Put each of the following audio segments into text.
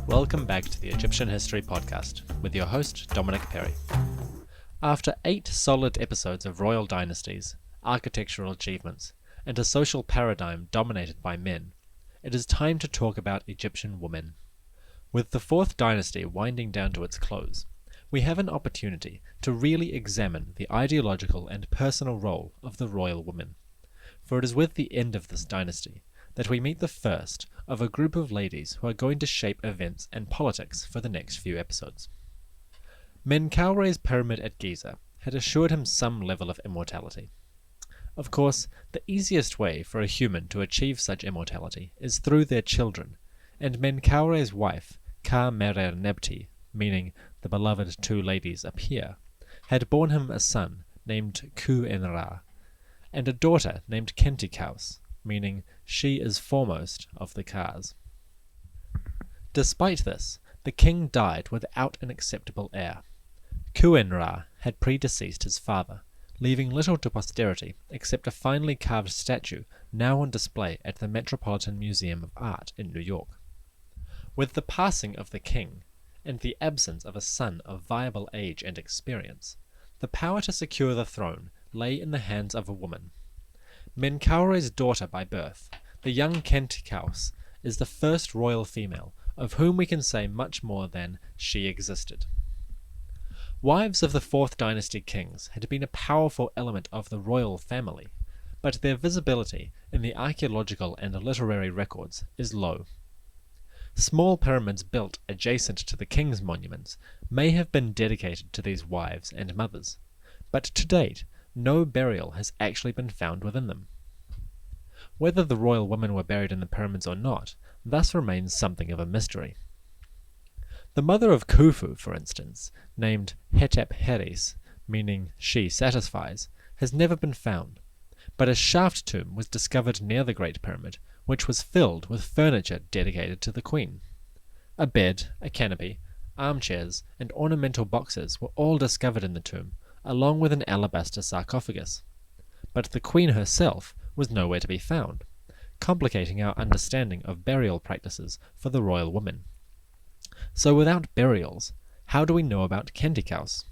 Welcome back to the Egyptian History Podcast with your host, Dominic Perry. After 8 solid episodes of royal dynasties, architectural achievements, and a social paradigm dominated by men, it is time to talk about Egyptian women. With the 4th dynasty winding down to its close, we have an opportunity to really examine the ideological and personal role of the royal woman. For it is with the end of this dynasty that we meet the first of a group of ladies who are going to shape events and politics for the next few episodes. Menkaure's pyramid at Giza had assured him some level of immortality. Of course, the easiest way for a human to achieve such immortality is through their children, and Menkaure's wife, Ka-Mer-Nebti, meaning the beloved 2 ladies appear, had borne him a son named Ku-en-Ra, and a daughter named Khenty-Kaus, meaning she is foremost of the Kas. Despite this, the king died without an acceptable heir. Ku-en-Ra had predeceased his father, leaving little to posterity except a finely carved statue now on display at the Metropolitan Museum of Art in New York. With the passing of the king, and the absence of a son of viable age and experience, the power to secure the throne lay in the hands of a woman. Menkaure's daughter by birth, the young Khenty-Kaus, is the first royal female of whom we can say much more than she existed. Wives of the 4th dynasty kings had been a powerful element of the royal family, but their visibility in the archaeological and literary records is low. Small pyramids built adjacent to the king's monuments may have been dedicated to these wives and mothers, but to date no burial has actually been found within them. Whether the royal women were buried in the pyramids or not thus remains something of a mystery. The mother of Khufu, for instance, named Hetep-Heres, meaning she satisfies, has never been found, but a shaft tomb was discovered near the Great Pyramid, which was filled with furniture dedicated to the queen. A bed, a canopy, armchairs, and ornamental boxes were all discovered in the tomb, along with an alabaster sarcophagus. But the queen herself was nowhere to be found, complicating our understanding of burial practices for the royal woman. So without burials, how do we know about Khenty-Kaus?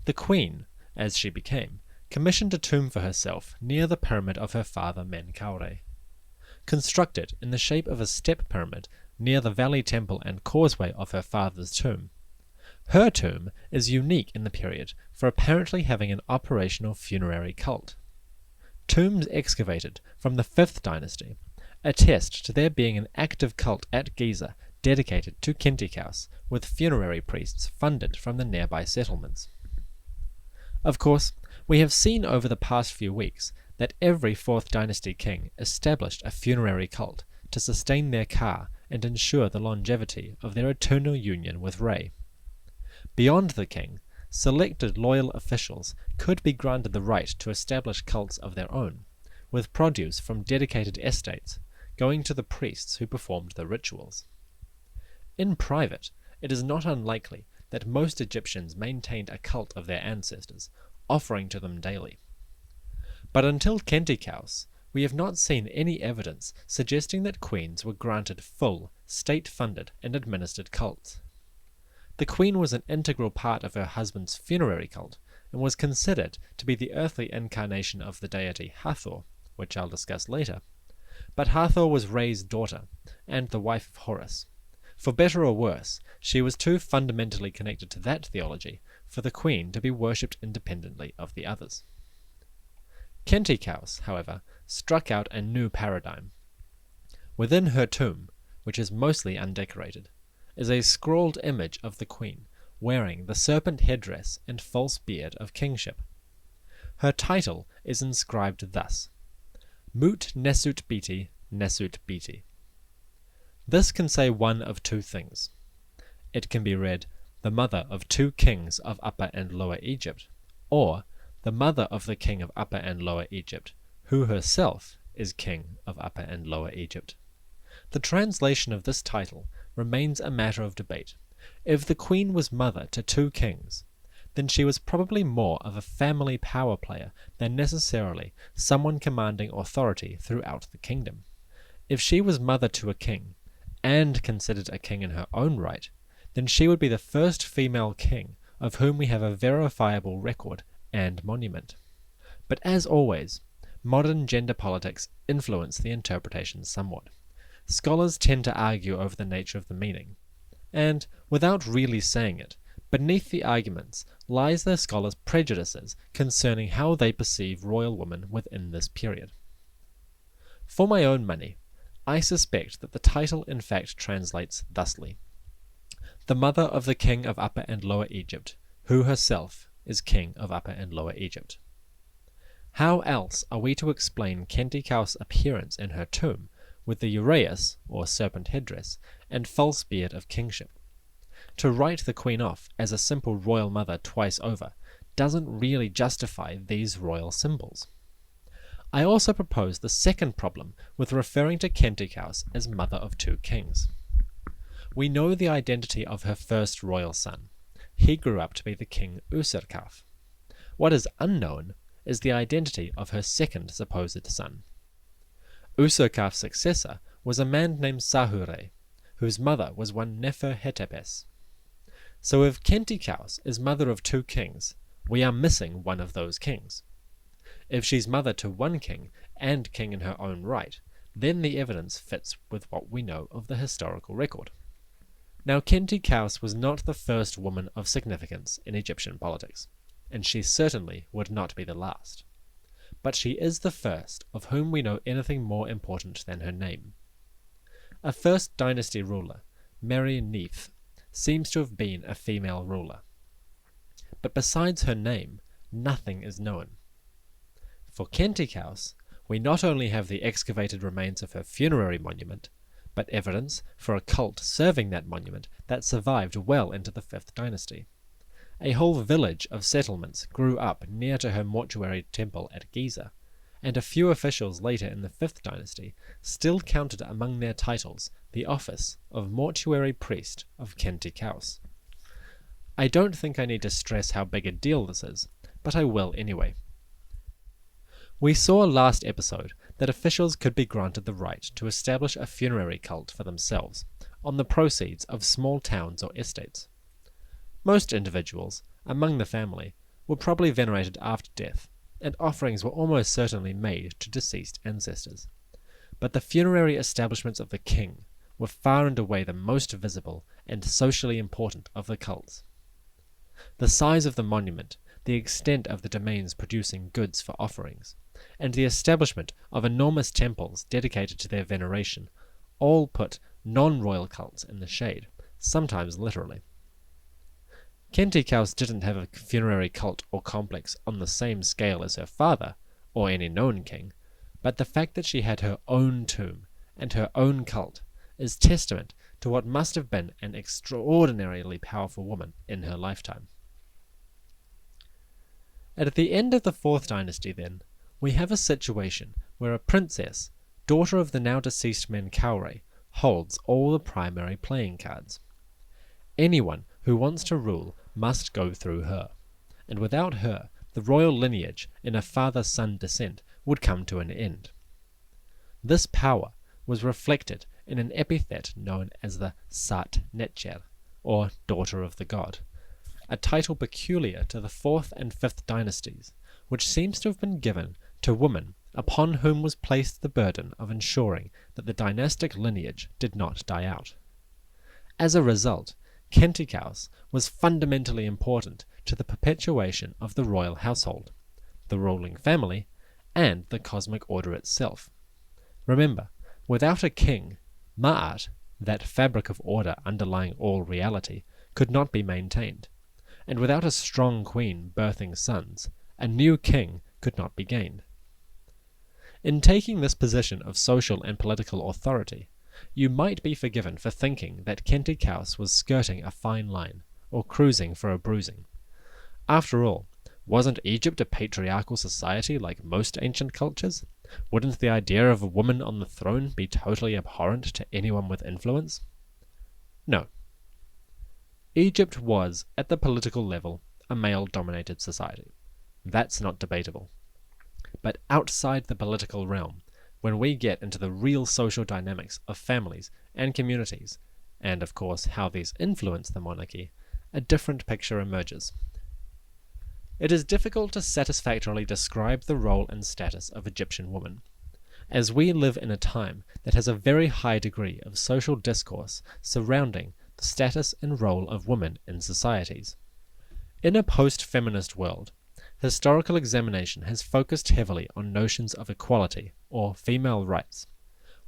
The queen, as she became, commissioned a tomb for herself near the pyramid of her father Menkaure. Constructed in the shape of a step pyramid near the valley temple and causeway of her father's tomb, her tomb is unique in the period for apparently having an operational funerary cult. Tombs excavated from the 5th dynasty attest to there being an active cult at Giza dedicated to Khenty-Kaus, with funerary priests funded from the nearby settlements. Of course, we have seen over the past few weeks that every 4th dynasty king established a funerary cult to sustain their ka and ensure the longevity of their eternal union with Re. Beyond the king, selected loyal officials could be granted the right to establish cults of their own, with produce from dedicated estates going to the priests who performed the rituals. In private, it is not unlikely that most Egyptians maintained a cult of their ancestors, offering to them daily. But until Khenty-Kaus, we have not seen any evidence suggesting that queens were granted full, state-funded and administered cults. The queen was an integral part of her husband's funerary cult, and was considered to be the earthly incarnation of the deity Hathor, which I'll discuss later. But Hathor was Re's daughter, and the wife of Horus. For better or worse, she was too fundamentally connected to that theology for the queen to be worshipped independently of the others. Khenty-Kaus, however, struck out a new paradigm. Within her tomb, which is mostly undecorated, is a scrawled image of the queen, wearing the serpent headdress and false beard of kingship. Her title is inscribed thus: Mut Nesut Biti, Nesut Biti. This can say one of 2 things. It can be read, the mother of 2 kings of Upper and Lower Egypt, or the mother of the king of Upper and Lower Egypt, who herself is king of Upper and Lower Egypt. The translation of this title remains a matter of debate. If the queen was mother to 2 kings, then she was probably more of a family power player than necessarily someone commanding authority throughout the kingdom. If she was mother to a king, and considered a king in her own right, then she would be the first female king of whom we have a verifiable record and monument. But as always, modern gender politics influence the interpretation somewhat. Scholars tend to argue over the nature of the meaning, and, without really saying it, beneath the arguments lies the scholars' prejudices concerning how they perceive royal women within this period. For my own money, I suspect that the title in fact translates thusly: the mother of the king of Upper and Lower Egypt, who herself is king of Upper and Lower Egypt. How else are we to explain Khenty-Kaus' appearance in her tomb with the uraeus, or serpent headdress, and false beard of kingship? To write the queen off as a simple royal mother twice over doesn't really justify these royal symbols. I also propose the second problem with referring to Khenty-Kaus as mother of two kings. We know the identity of her first royal son. He grew up to be the king Userkaf. What is unknown is the identity of her second supposed son. Userkaf's successor was a man named Sahure, whose mother was one Nefer-hetepes. So if Khenty-Kaus is mother of two kings, we are missing one of those kings. If she's mother to one king, and king in her own right, then the evidence fits with what we know of the historical record. Now Khenty-Kaus was not the first woman of significance in Egyptian politics, and she certainly would not be the last. But she is the first of whom we know anything more important than her name. A first dynasty ruler, Mary Neith, seems to have been a female ruler. But besides her name, nothing is known. For Khenty-Kaus, we not only have the excavated remains of her funerary monument, but evidence for a cult serving that monument that survived well into the 5th dynasty. A whole village of settlements grew up near to her mortuary temple at Giza, and a few officials later in the 5th dynasty still counted among their titles the office of mortuary priest of Khenty-Kaus. I don't think I need to stress how big a deal this is, but I will anyway. We saw last episode that officials could be granted the right to establish a funerary cult for themselves on the proceeds of small towns or estates. Most individuals, among the family, were probably venerated after death, and offerings were almost certainly made to deceased ancestors. But the funerary establishments of the king were far and away the most visible and socially important of the cults. The size of the monument, the extent of the domains producing goods for offerings, and the establishment of enormous temples dedicated to their veneration, all put non-royal cults in the shade, sometimes literally. Khenty-Kaus didn't have a funerary cult or complex on the same scale as her father, or any known king, but the fact that she had her own tomb and her own cult is testament to what must have been an extraordinarily powerful woman in her lifetime. At the end of the 4th dynasty, then, we have a situation where a princess, daughter of the now deceased Menkaure, holds all the primary playing cards. Anyone who wants to rule must go through her, and without her, the royal lineage in a father-son descent would come to an end. This power was reflected in an epithet known as the Sat Netcher, or daughter of the god, a title peculiar to the 4th and 5th dynasties, which seems to have been given to women upon whom was placed the burden of ensuring that the dynastic lineage did not die out. As a result, Khenty-Kaus was fundamentally important to the perpetuation of the royal household, the ruling family, and the cosmic order itself. Remember, without a king, Ma'at, that fabric of order underlying all reality, could not be maintained, and without a strong queen birthing sons, a new king could not be gained. In taking this position of social and political authority, you might be forgiven for thinking that Khenty-Kaus was skirting a fine line, or cruising for a bruising. After all, wasn't Egypt a patriarchal society like most ancient cultures? Wouldn't the idea of a woman on the throne be totally abhorrent to anyone with influence? No. Egypt was, at the political level, a male-dominated society. That's not debatable. But outside the political realm, when we get into the real social dynamics of families and communities, and of course how these influence the monarchy, a different picture emerges. It is difficult to satisfactorily describe the role and status of Egyptian women, as we live in a time that has a very high degree of social discourse surrounding the status and role of women in societies. In a post-feminist world, historical examination has focused heavily on notions of equality or female rights.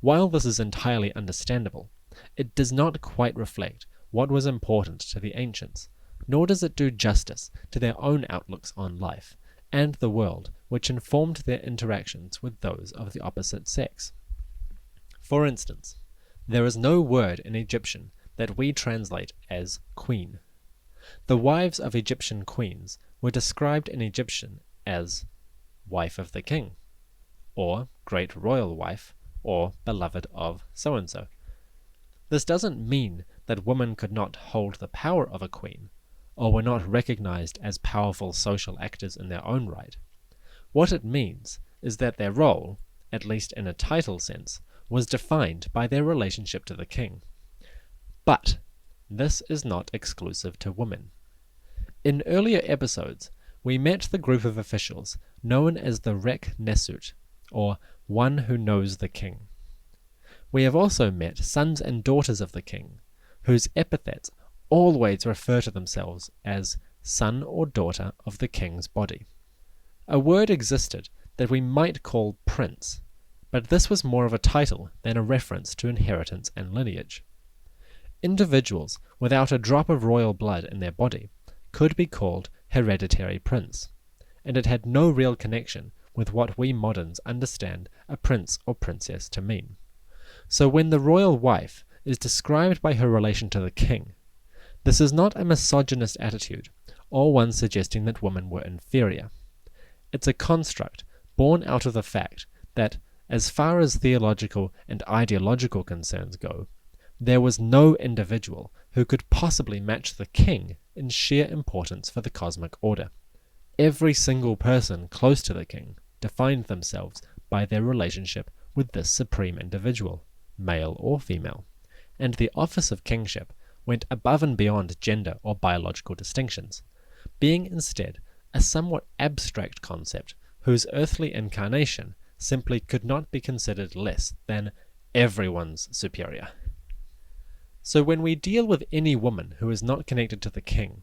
While this is entirely understandable, it does not quite reflect what was important to the ancients, nor does it do justice to their own outlooks on life and the world which informed their interactions with those of the opposite sex. For instance, there is no word in Egyptian that we translate as queen. The wives of Egyptian queens were described in Egyptian as wife of the king, or great royal wife, or beloved of so-and-so. This doesn't mean that women could not hold the power of a queen, or were not recognized as powerful social actors in their own right. What it means is that their role, at least in a title sense, was defined by their relationship to the king. But this is not exclusive to women. In earlier episodes, we met the group of officials known as the Rek Nesut, or one who knows the king. We have also met sons and daughters of the king, whose epithets always refer to themselves as son or daughter of the king's body. A word existed that we might call prince, but this was more of a title than a reference to inheritance and lineage. Individuals without a drop of royal blood in their body could be called hereditary prince, and it had no real connection with what we moderns understand a prince or princess to mean. So when the royal wife is described by her relation to the king, this is not a misogynist attitude, or one suggesting that women were inferior. It's a construct born out of the fact that, as far as theological and ideological concerns go, there was no individual who could possibly match the king in sheer importance for the cosmic order. Every single person close to the king defined themselves by their relationship with this supreme individual, male or female, and the office of kingship went above and beyond gender or biological distinctions, being instead a somewhat abstract concept whose earthly incarnation simply could not be considered less than everyone's superior. So when we deal with any woman who is not connected to the king,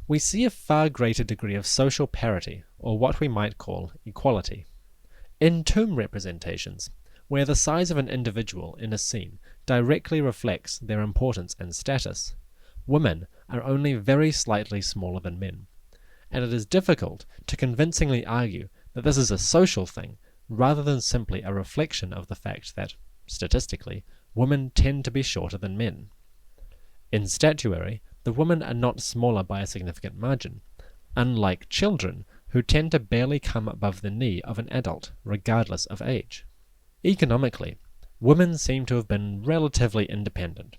we see a far greater degree of social parity, or what we might call equality. In tomb representations, where the size of an individual in a scene directly reflects their importance and status, women are only very slightly smaller than men, and it is difficult to convincingly argue that this is a social thing rather than simply a reflection of the fact that, statistically, women tend to be shorter than men. In statuary, the women are not smaller by a significant margin, unlike children who tend to barely come above the knee of an adult, regardless of age. Economically, women seem to have been relatively independent.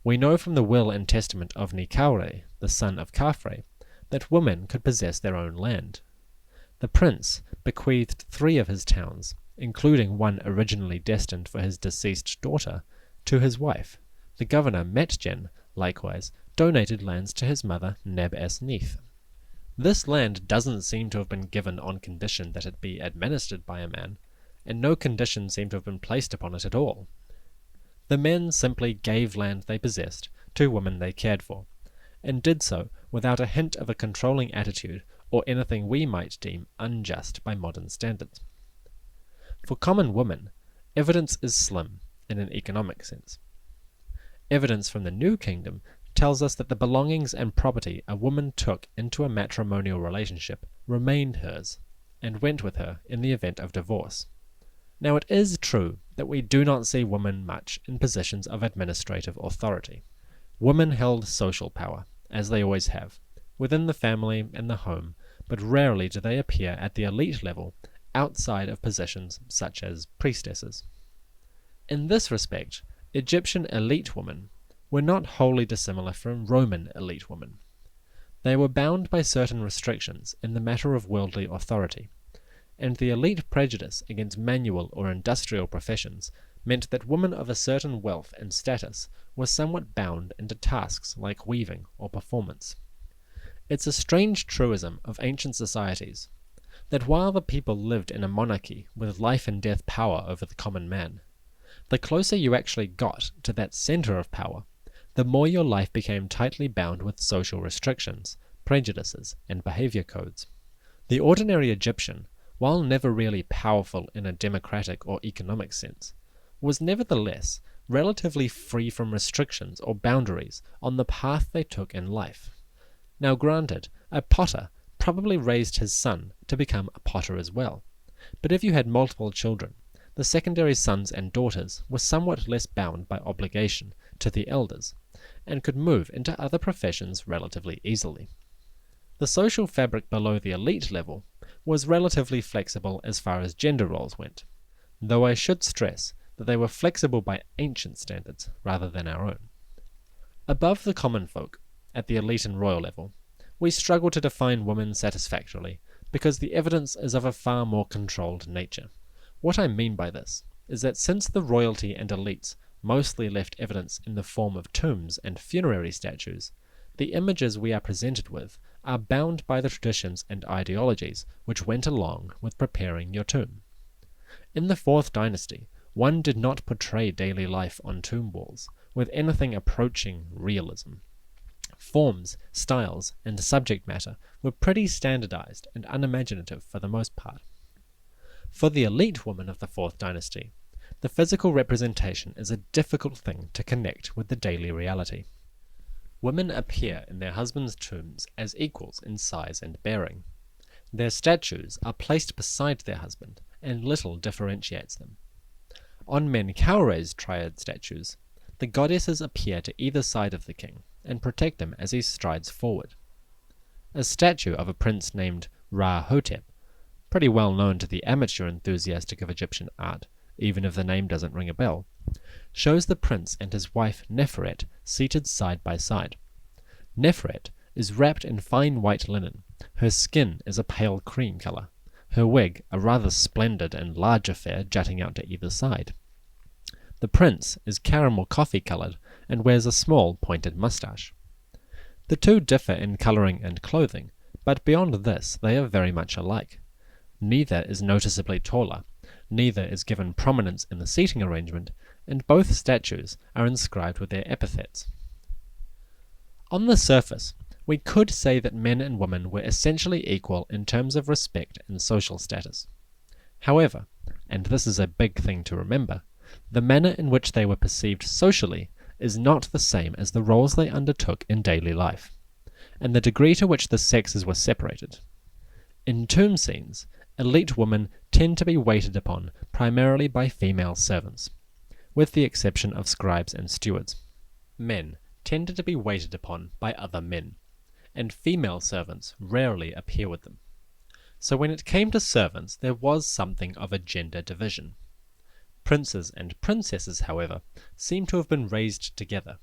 We know from the will and testament of Menkaure, the son of Khafre, that women could possess their own land. The prince bequeathed 3 of his towns, including one originally destined for his deceased daughter, to his wife. The governor Metjen, likewise, donated lands to his mother Neb-es-Neith. This land doesn't seem to have been given on condition that it be administered by a man, and no condition seemed to have been placed upon it at all. The men simply gave land they possessed to women they cared for, and did so without a hint of a controlling attitude or anything we might deem unjust by modern standards. For common women, evidence is slim in an economic sense. Evidence from the New Kingdom tells us that the belongings and property a woman took into a matrimonial relationship remained hers, and went with her in the event of divorce. Now it is true that we do not see women much in positions of administrative authority. Women held social power, as they always have, within the family and the home, but rarely do they appear at the elite level outside of positions such as priestesses. In this respect, Egyptian elite women were not wholly dissimilar from Roman elite women. They were bound by certain restrictions in the matter of worldly authority, and the elite prejudice against manual or industrial professions meant that women of a certain wealth and status were somewhat bound into tasks like weaving or performance. It's a strange truism of ancient societies that while the people lived in a monarchy with life and death power over the common man, the closer you actually got to that center of power, the more your life became tightly bound with social restrictions, prejudices, and behavior codes. The ordinary Egyptian, while never really powerful in a democratic or economic sense, was nevertheless relatively free from restrictions or boundaries on the path they took in life. Now granted, a potter probably raised his son to become a potter as well, but if you had multiple children, the secondary sons and daughters were somewhat less bound by obligation to the elders, and could move into other professions relatively easily. The social fabric below the elite level was relatively flexible as far as gender roles went, though I should stress that they were flexible by ancient standards rather than our own. Above the common folk, at the elite and royal level, we struggle to define women satisfactorily because the evidence is of a far more controlled nature. What I mean by this is that since the royalty and elites mostly left evidence in the form of tombs and funerary statues, the images we are presented with are bound by the traditions and ideologies which went along with preparing your tomb. In the 4th dynasty, one did not portray daily life on tomb walls with anything approaching realism. Forms, styles, and subject matter were pretty standardized and unimaginative for the most part. For the elite woman of the 4th dynasty, the physical representation is a difficult thing to connect with the daily reality. Women appear in their husbands' tombs as equals in size and bearing. Their statues are placed beside their husband, and little differentiates them. On Menkaure's triad statues, the goddesses appear to either side of the king, and protect him as he strides forward. A statue of a prince named Ra-Hotep, pretty well known to the amateur enthusiastic of Egyptian art, even if the name doesn't ring a bell, shows the prince and his wife Neferet seated side by side. Neferet is wrapped in fine white linen, her skin is a pale cream colour, her wig a rather splendid and large affair jutting out to either side. The prince is caramel coffee-coloured and wears a small pointed moustache. The two differ in colouring and clothing, but beyond this they are very much alike. Neither is noticeably taller, neither is given prominence in the seating arrangement, and both statues are inscribed with their epithets. On the surface, we could say that men and women were essentially equal in terms of respect and social status. However, and this is a big thing to remember, the manner in which they were perceived socially is not the same as the roles they undertook in daily life, and the degree to which the sexes were separated. In tomb scenes, elite women tend to be waited upon primarily by female servants, with the exception of scribes and stewards. Men tended to be waited upon by other men, and female servants rarely appear with them. So when it came to servants, there was something of a gender division. Princes and princesses, however, seem to have been raised together.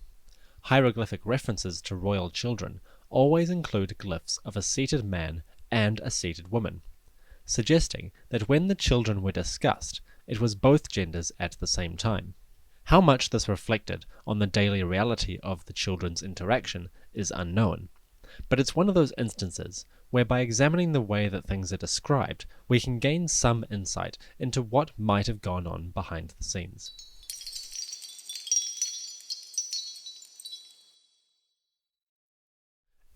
Hieroglyphic references to royal children always include glyphs of a seated man and a seated woman, suggesting that when the children were discussed, it was both genders at the same time. How much this reflected on the daily reality of the children's interaction is unknown, but it's one of those instances where by examining the way that things are described, we can gain some insight into what might have gone on behind the scenes.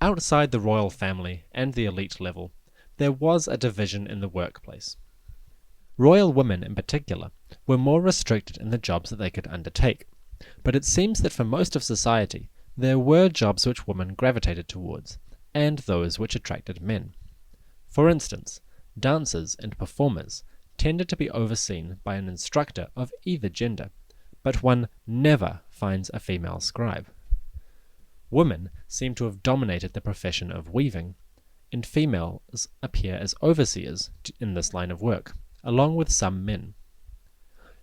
Outside the royal family and the elite level, there was a division in the workplace. Royal women in particular were more restricted in the jobs that they could undertake, but it seems that for most of society there were jobs which women gravitated towards, and those which attracted men. For instance, dancers and performers tended to be overseen by an instructor of either gender, but one never finds a female scribe. Women seem to have dominated the profession of weaving, and females appear as overseers in this line of work, along with some men.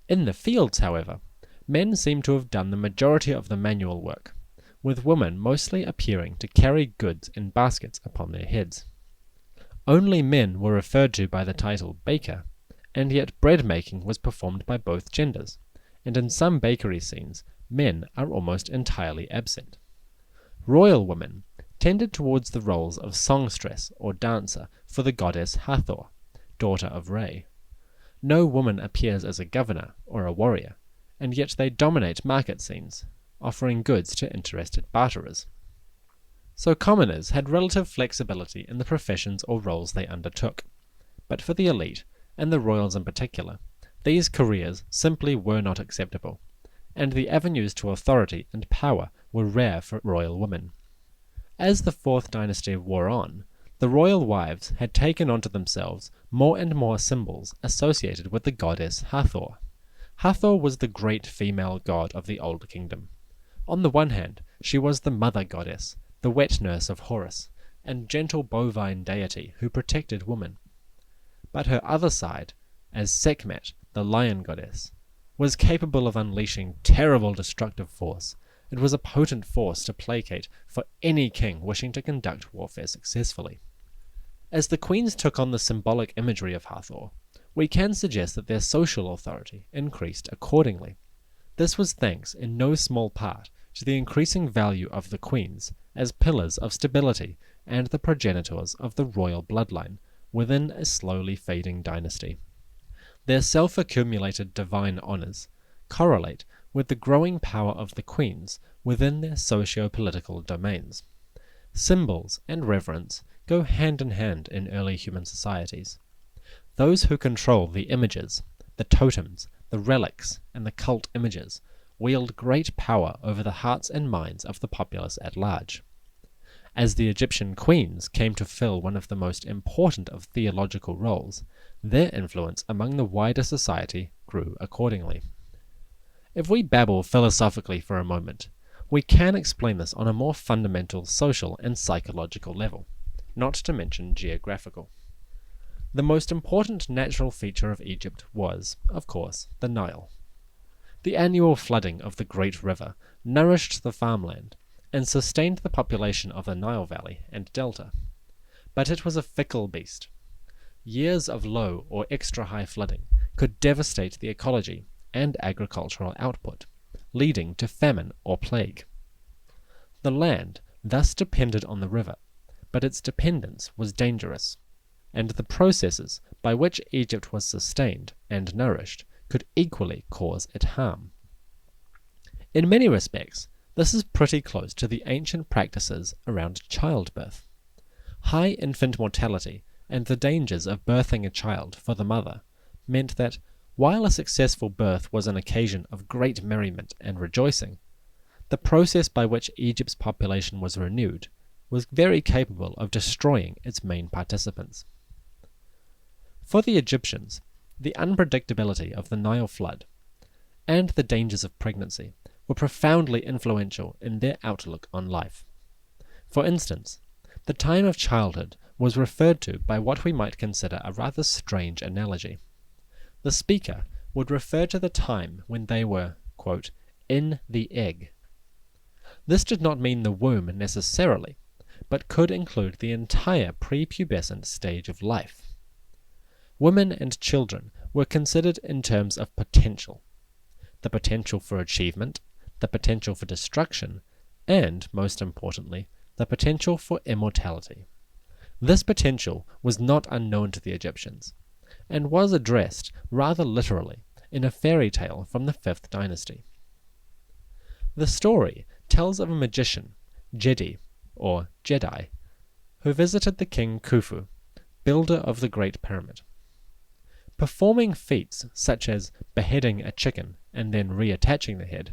In the fields, however, men seem to have done the majority of the manual work, with women mostly appearing to carry goods in baskets upon their heads. Only men were referred to by the title baker, and yet bread making was performed by both genders, and in some bakery scenes men are almost entirely absent. Royal women tended towards the roles of songstress or dancer for the goddess Hathor, daughter of Re. No woman appears as a governor or a warrior, and yet they dominate market scenes, offering goods to interested barterers. So commoners had relative flexibility in the professions or roles they undertook, but for the elite, and the royals in particular, these careers simply were not acceptable, and the avenues to authority and power were rare for royal women. As the Fourth Dynasty wore on, the royal wives had taken onto themselves more and more symbols associated with the goddess Hathor. Hathor was the great female god of the Old Kingdom. On the one hand, she was the mother goddess, the wet nurse of Horus, and gentle bovine deity who protected women. But her other side, as Sekhmet, the lion goddess, was capable of unleashing terrible destructive force. It was a potent force to placate for any king wishing to conduct warfare successfully. As the queens took on the symbolic imagery of Hathor, we can suggest that their social authority increased accordingly. This was thanks in no small part to the increasing value of the queens as pillars of stability and the progenitors of the royal bloodline within a slowly fading dynasty. Their self-accumulated divine honors correlate with the growing power of the queens within their socio-political domains. Symbols and reverence go hand in hand in early human societies. Those who control the images, the totems, the relics, and the cult images wield great power over the hearts and minds of the populace at large. As the Egyptian queens came to fill one of the most important of theological roles, their influence among the wider society grew accordingly. If we babble philosophically for a moment, we can explain this on a more fundamental social and psychological level, not to mention geographical. The most important natural feature of Egypt was, of course, the Nile. The annual flooding of the great river nourished the farmland and sustained the population of the Nile Valley and Delta. But it was a fickle beast. Years of low or extra high flooding could devastate the ecology and agricultural output, leading to famine or plague. The land thus depended on the river, but its dependence was dangerous, and the processes by which Egypt was sustained and nourished could equally cause it harm. In many respects, this is pretty close to the ancient practices around childbirth. High infant mortality and the dangers of birthing a child for the mother meant that, while a successful birth was an occasion of great merriment and rejoicing, the process by which Egypt's population was renewed was very capable of destroying its main participants. For the Egyptians, the unpredictability of the Nile flood and the dangers of pregnancy were profoundly influential in their outlook on life. For instance, the time of childhood was referred to by what we might consider a rather strange analogy. The speaker would refer to the time when they were, quote, in the egg. This did not mean the womb necessarily, but could include the entire prepubescent stage of life. Women and children were considered in terms of potential: the potential for achievement, the potential for destruction, and, most importantly, the potential for immortality. This potential was not unknown to the Egyptians, and was addressed rather literally in a fairy tale from the 5th Dynasty. The story tells of a magician, Jedi, or Jedi, who visited the king Khufu, builder of the Great Pyramid. Performing feats such as beheading a chicken and then reattaching the head,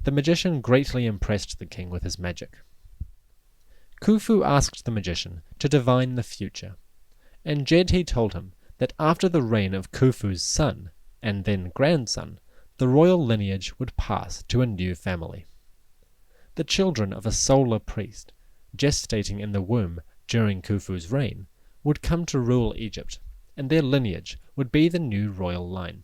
the magician greatly impressed the king with his magic. Khufu asked the magician to divine the future, and Jedi told him that after the reign of Khufu's son, and then grandson, the royal lineage would pass to a new family. The children of a solar priest, gestating in the womb during Khufu's reign, would come to rule Egypt, and their lineage would be the new royal line.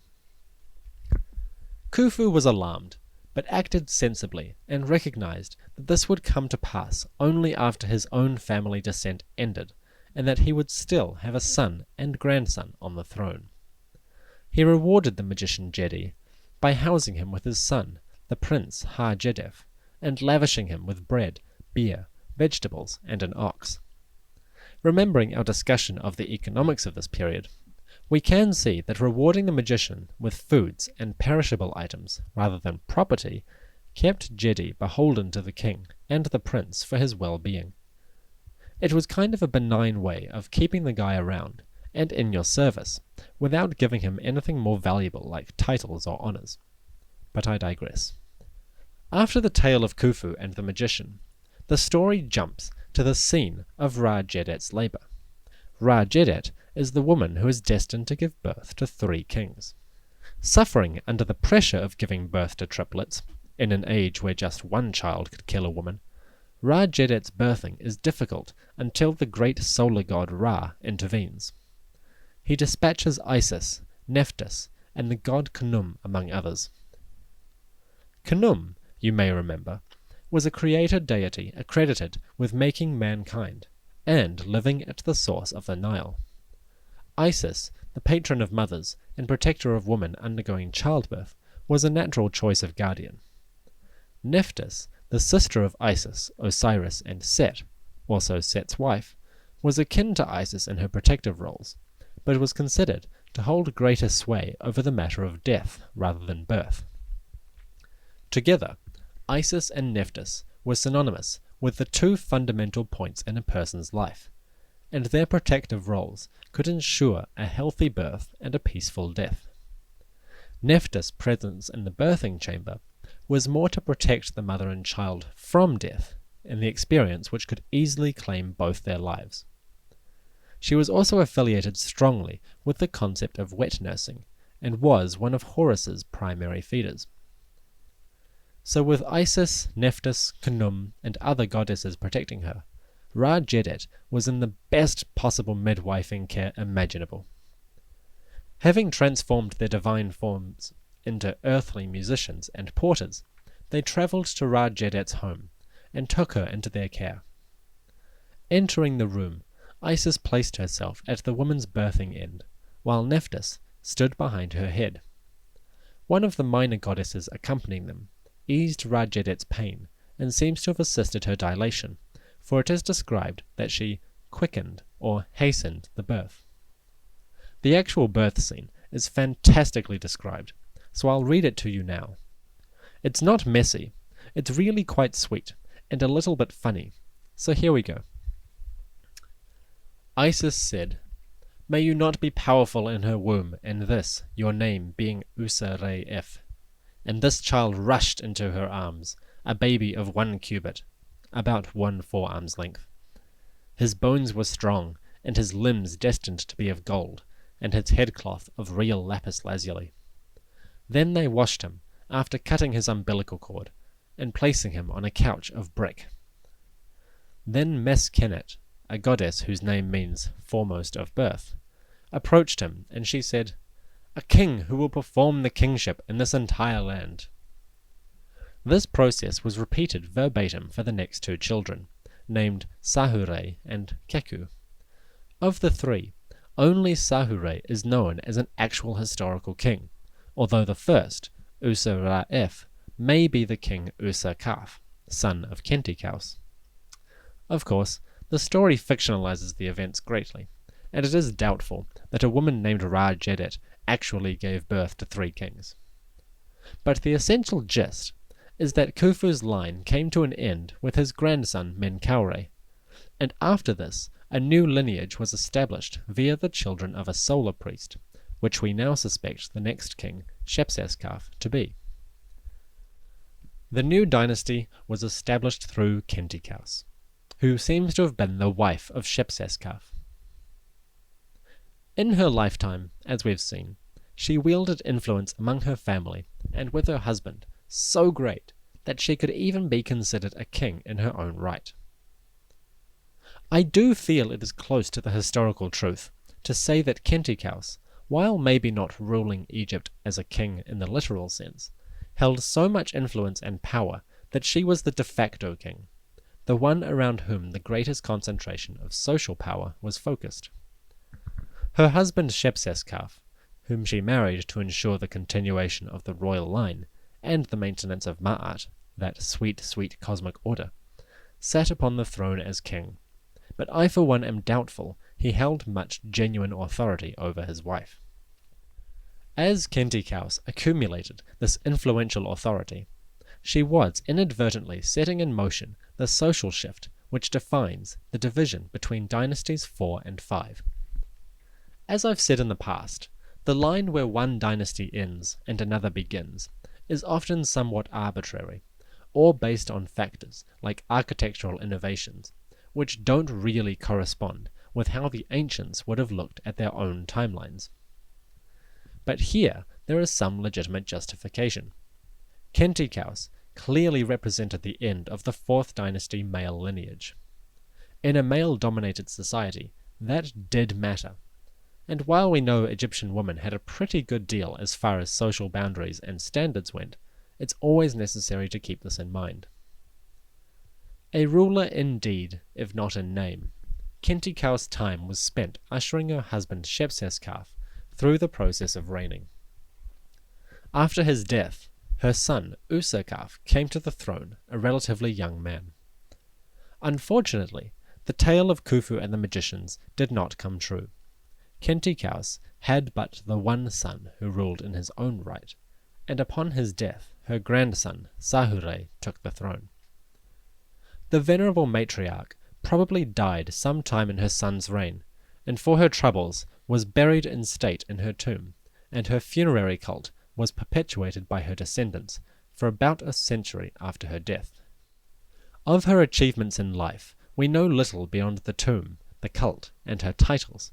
Khufu was alarmed, but acted sensibly and recognized that this would come to pass only after his own family descent ended, and that he would still have a son and grandson on the throne. He rewarded the magician Jedi by housing him with his son, the prince Har-Jedef, and lavishing him with bread, beer, vegetables, and an ox. Remembering our discussion of the economics of this period, we can see that rewarding the magician with foods and perishable items rather than property kept Jedi beholden to the king and the prince for his well-being. It was kind of a benign way of keeping the guy around and in your service without giving him anything more valuable like titles or honors. But I digress. After the tale of Khufu and the magician, the story jumps to the scene of Ra-Jedet's labor. Ra-Jedet is the woman who is destined to give birth to 3 kings. Suffering under the pressure of giving birth to triplets, in an age where just one child could kill a woman, Ra-Jedet's birthing is difficult until the great solar god Ra intervenes. He dispatches Isis, Nephthys, and the god Khnum, among others. Khnum, you may remember, was a creator deity accredited with making mankind, and living at the source of the Nile. Isis, the patron of mothers and protector of women undergoing childbirth, was a natural choice of guardian. Nephthys, the sister of Isis, Osiris, and Set, also Set's wife, was akin to Isis in her protective roles, but was considered to hold greater sway over the matter of death rather than birth. Together, Isis and Nephthys were synonymous with the 2 fundamental points in a person's life, and their protective roles could ensure a healthy birth and a peaceful death. Nephthys' presence in the birthing chamber was more to protect the mother and child from death in the experience which could easily claim both their lives. She was also affiliated strongly with the concept of wet nursing, and was one of Horus's primary feeders. So with Isis, Nephthys, Khnum, and other goddesses protecting her, Ra-Jedet was in the best possible midwifing care imaginable. Having transformed their divine forms into earthly musicians and porters, they travelled to Ra-Jedet's home, and took her into their care. Entering the room, Isis placed herself at the woman's birthing end, while Nephthys stood behind her head. One of the minor goddesses accompanying them eased Ra-Jedet's pain, and seems to have assisted her dilation, for it is described that she quickened or hastened the birth. The actual birth scene is fantastically described, so I'll read it to you now. It's not messy, it's really quite sweet, and a little bit funny, so here we go. Isis said, "May you not be powerful in her womb, and this, your name, being Usa-Re-F." And this child rushed into her arms, a baby of 1 cubit, about 1 forearm's length. His bones were strong, and his limbs destined to be of gold, and his headcloth of real lapis lazuli. Then they washed him, after cutting his umbilical cord, and placing him on a couch of brick. Then Meskenet, a goddess whose name means foremost of birth, approached him, and she said, "A king who will perform the kingship in this entire land." This process was repeated verbatim for the next 2 children, named Sahure and Keku. Of the 3, only Sahure is known as an actual historical king, although the first, Usa-Ra-F, may be the king Usa-Kaf, son of Khenty-Kaus. Of course, the story fictionalizes the events greatly, and it is doubtful that a woman named Ra-Jedet actually gave birth to 3 kings. But the essential gist is that Khufu's line came to an end with his grandson Menkaure, and after this a new lineage was established via the children of a solar priest, which we now suspect the next king, Shepseskaf, to be. The new dynasty was established through Khenty-Kaus, who seems to have been the wife of Shepseskaf. In her lifetime, as we've seen, she wielded influence among her family and with her husband so great that she could even be considered a king in her own right. I do feel it is close to the historical truth to say that Khenty-Kaus, while maybe not ruling Egypt as a king in the literal sense, held so much influence and power that she was the de facto king, the one around whom the greatest concentration of social power was focused. Her husband Shepseskaf, whom she married to ensure the continuation of the royal line and the maintenance of Ma'at, that sweet, sweet cosmic order, sat upon the throne as king, but I for one am doubtful he held much genuine authority over his wife. As Khenty-Kaus accumulated this influential authority, she was inadvertently setting in motion the social shift which defines the division between Dynasties 4 and 5. As I've said in the past, the line where one dynasty ends and another begins is often somewhat arbitrary, or based on factors like architectural innovations, which don't really correspond with how the ancients would have looked at their own timelines. But here there is some legitimate justification. Khenty-Kaus clearly represented the end of the 4th dynasty male lineage. In a male-dominated society, that did matter. And while we know Egyptian women had a pretty good deal as far as social boundaries and standards went, it's always necessary to keep this in mind. A ruler indeed, if not in name, Khenty-Kaus' time was spent ushering her husband Shepseskaf through the process of reigning. After his death, her son Userkaf came to the throne, a relatively young man. Unfortunately, the tale of Khufu and the magicians did not come true. Khenty-Kaus had but the one son who ruled in his own right, and upon his death her grandson Sahure took the throne. The venerable matriarch probably died some time in her son's reign, and for her troubles was buried in state in her tomb, and her funerary cult was perpetuated by her descendants for about a century after her death. Of her achievements in life we know little beyond the tomb, the cult, and her titles,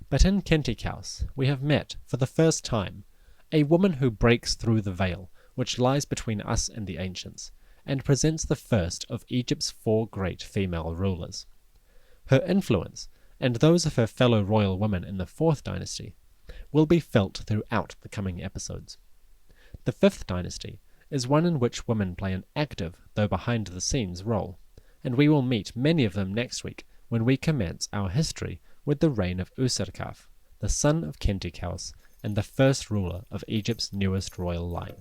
but in Khenty-Kaus we have met, for the first time, a woman who breaks through the veil which lies between us and the ancients, and presents the first of Egypt's 4 great female rulers. Her influence, and those of her fellow royal women in the 4th dynasty, will be felt throughout the coming episodes. The 5th dynasty is one in which women play an active, though behind-the-scenes role, and we will meet many of them next week when we commence our history with the reign of Userkaf, the son of Khenty-Kaus, and the first ruler of Egypt's newest royal line.